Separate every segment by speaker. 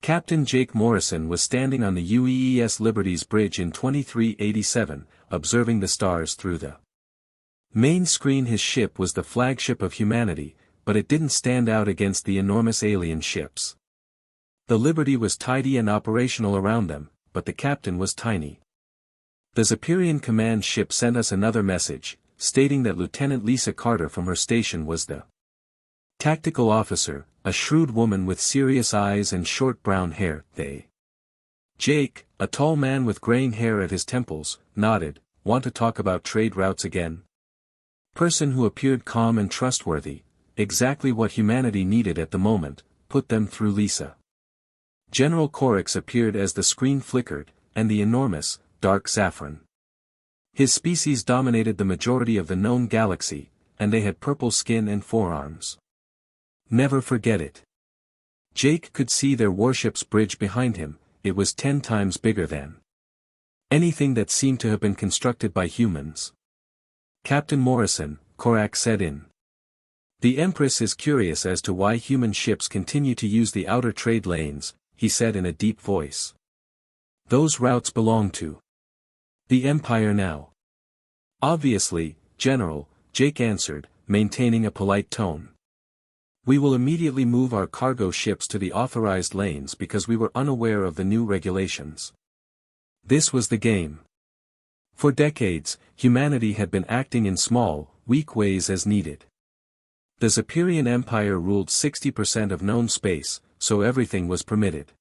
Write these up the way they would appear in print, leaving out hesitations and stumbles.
Speaker 1: Captain Jake Morrison was standing on the UEES Liberty's bridge in 2387, observing the stars through the main screen. His ship was the flagship of humanity, but it didn't stand out against the enormous alien ships. The Liberty was tidy and operational around them, but the captain was tiny. The Zephyrian command ship sent us another message, stating that Lieutenant Lisa Carter from her station was the tactical officer, a shrewd woman with serious eyes and short brown hair. Jake, a tall man with graying hair at his temples, nodded. Want to talk about trade routes again? Person who appeared calm and trustworthy, exactly what humanity needed at the moment, put them through Lisa. General Korix appeared as the screen flickered, and the enormous, dark saffron. His species dominated the majority of the known galaxy, and they had purple skin and forearms. Never forget it. Jake could see their warship's bridge behind him. It was 10 times bigger than anything that seemed to have been constructed by humans. Captain Morrison, Korak said in. The Empress is curious as to why human ships continue to use the outer trade lanes, he said in a deep voice. Those routes belong to the Empire now. Obviously, General, Jake answered, maintaining a polite tone. We will immediately move our cargo ships to the authorized lanes because we were unaware of the new regulations. This was the game. For decades, humanity had been acting in small, weak ways as needed. The Zephyrian Empire ruled 60% of known space, so everything was permitted.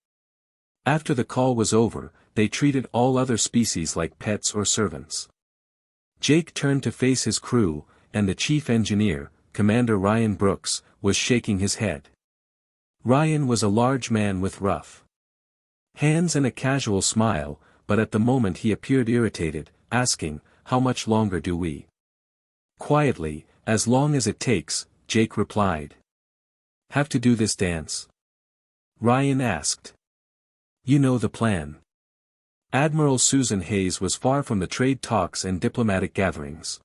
Speaker 1: After the call was over, they treated all other species like pets or servants. Jake turned to face his crew, and the chief engineer, Commander Ryan Brooks, was shaking his head. Ryan was a large man with rough hands and a casual smile, but at the moment he appeared irritated, asking, "How much longer do we?" Quietly, "As long as it takes," Jake replied. "Have to do this dance?" Ryan asked. "You know the plan." Admiral Susan Hayes was far from the trade talks and diplomatic gatherings.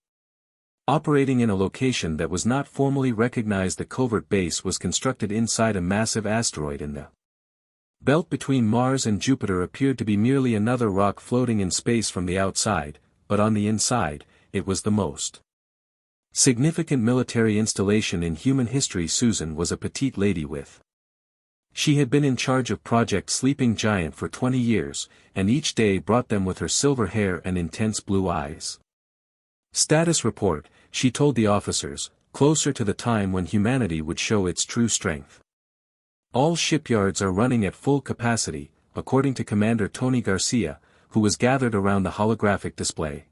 Speaker 1: Operating in a location that was not formally recognized, the covert base was constructed inside a massive asteroid in the belt between Mars and Jupiter. Appeared to be merely another rock floating in space from the outside, but on the inside, it was the most significant military installation in human history. Susan was a petite lady with. She had been in charge of Project Sleeping Giant for 20 years, and each day brought them with her silver hair and intense blue eyes. Status report, she told the officers, closer to the time when humanity would show its true strength. All shipyards are running at full capacity, according to Commander Tony Garcia, who was gathered around the holographic display.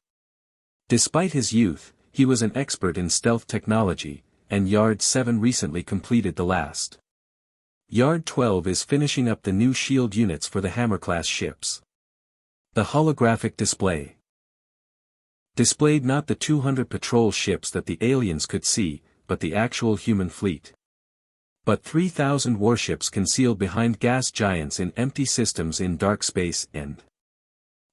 Speaker 1: Despite his youth, he was an expert in stealth technology, and Yard 7 recently completed the last. Yard 12 is finishing up the new shield units for the Hammer-class ships. The holographic display displayed not the 200 patrol ships that the aliens could see, but the actual human fleet. But 3,000 warships concealed behind gas giants in empty systems in dark space and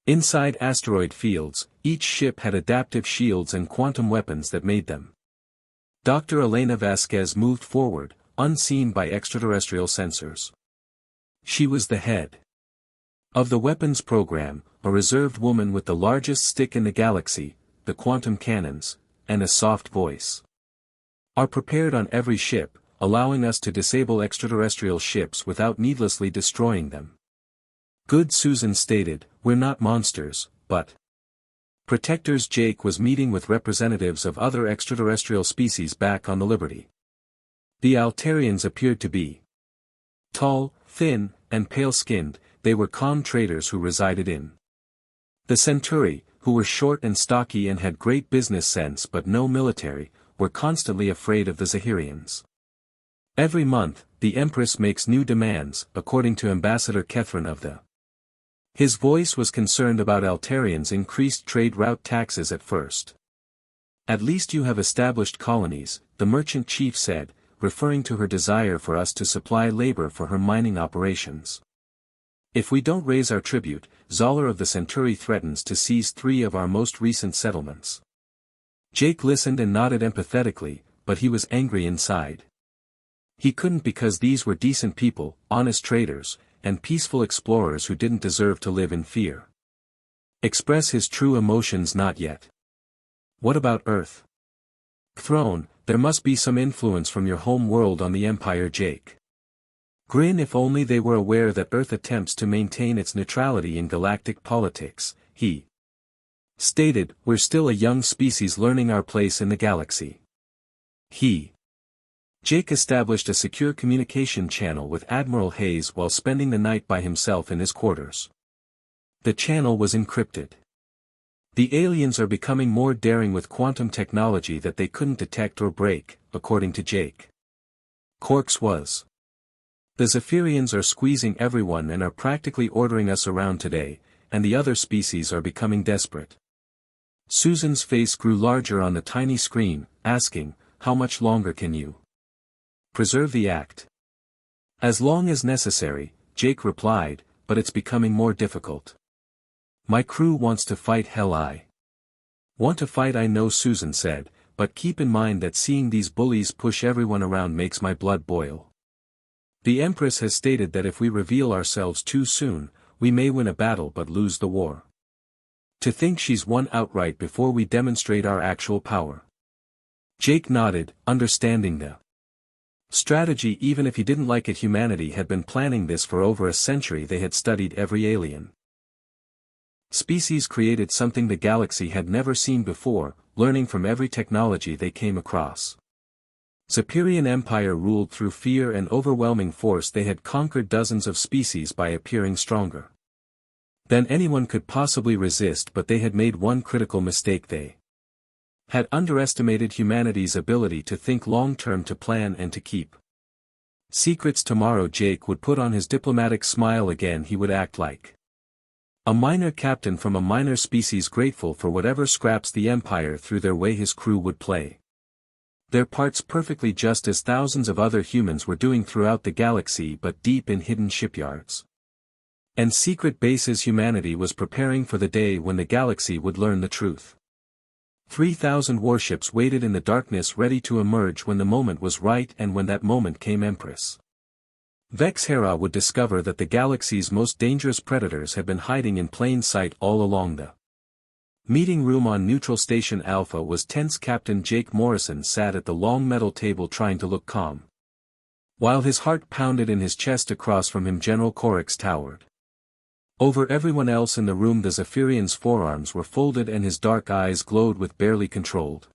Speaker 1: inside asteroid fields. Each ship had adaptive shields and quantum weapons that made them. Dr. Elena Vasquez moved forward, unseen by extraterrestrial sensors. She was the head of the weapons program, a reserved woman with the largest stick in the galaxy, the quantum cannons, and a soft voice. Are prepared on every ship, allowing us to disable extraterrestrial ships without needlessly destroying them. Good, Susan stated, we're not monsters, but protectors. Jake was meeting with representatives of other extraterrestrial species back on the Liberty. The Altarians appeared to be tall, thin, and pale-skinned. They were calm traders who resided in the Centauri, who were short and stocky and had great business sense but no military, were constantly afraid of the Zahirians. Every month, the Empress makes new demands, according to Ambassador Kethrin of the. His voice was concerned about Altarians' increased trade route taxes at first. At least you have established colonies, the merchant chief said, referring to her desire for us to supply labor for her mining operations. If we don't raise our tribute, Zoller of the Centauri threatens to seize 3 of our most recent settlements. Jake listened and nodded empathetically, but he was angry inside. He couldn't because these were decent people, honest traders, and peaceful explorers who didn't deserve to live in fear. Express his true emotions not yet. What about Earth? Throne, there must be some influence from your home world on the Empire, Jake. Grin. If only they were aware that Earth attempts to maintain its neutrality in galactic politics, he stated. We're still a young species learning our place in the galaxy. Jake established a secure communication channel with Admiral Hayes while spending the night by himself in his quarters. The channel was encrypted. The aliens are becoming more daring with quantum technology that they couldn't detect or break, according to Jake. Quarks was. The Zephyrians are squeezing everyone and are practically ordering us around today, and the other species are becoming desperate. Susan's face grew larger on the tiny screen, asking, how much longer can you preserve the act? As long as necessary, Jake replied, but it's becoming more difficult. My crew wants to fight. Hell, I want to fight, I know, Susan said, but keep in mind that seeing these bullies push everyone around makes my blood boil. The Empress has stated that if we reveal ourselves too soon, we may win a battle but lose the war. To think she's won outright before we demonstrate our actual power. Jake nodded, understanding the strategy. Even if he didn't like it, humanity had been planning this for over a century. They had studied every alien species, created something the galaxy had never seen before, learning from every technology they came across. Zephyrian Empire ruled through fear and overwhelming force. They had conquered dozens of species by appearing stronger than anyone could possibly resist, but they had made one critical mistake. They had underestimated humanity's ability to think long-term, to plan and to keep secrets. Tomorrow Jake would put on his diplomatic smile again. He would act like a minor captain from a minor species, grateful for whatever scraps the Empire threw their way. His crew would play their parts perfectly, just as thousands of other humans were doing throughout the galaxy, but deep in hidden shipyards and secret bases. Humanity was preparing for the day when the galaxy would learn the truth. 3,000 warships waited in the darkness, ready to emerge when the moment was right, and when that moment came, Empress Vex Hera would discover that the galaxy's most dangerous predators had been hiding in plain sight all along. The meeting room on Neutral Station Alpha was tense. Captain Jake Morrison sat at the long metal table trying to look calm, while his heart pounded in his chest. Across from him, General Corax towered over everyone else in the room. The Zephyrian's forearms were folded and his dark eyes glowed with barely controlled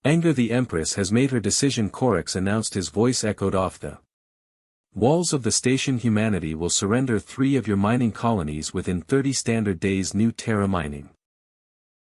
Speaker 1: anger. The Empress has made her decision, Corax announced. His voice echoed off the walls of the station. Humanity will surrender 3 of your mining colonies within 30 standard days. New Terra mining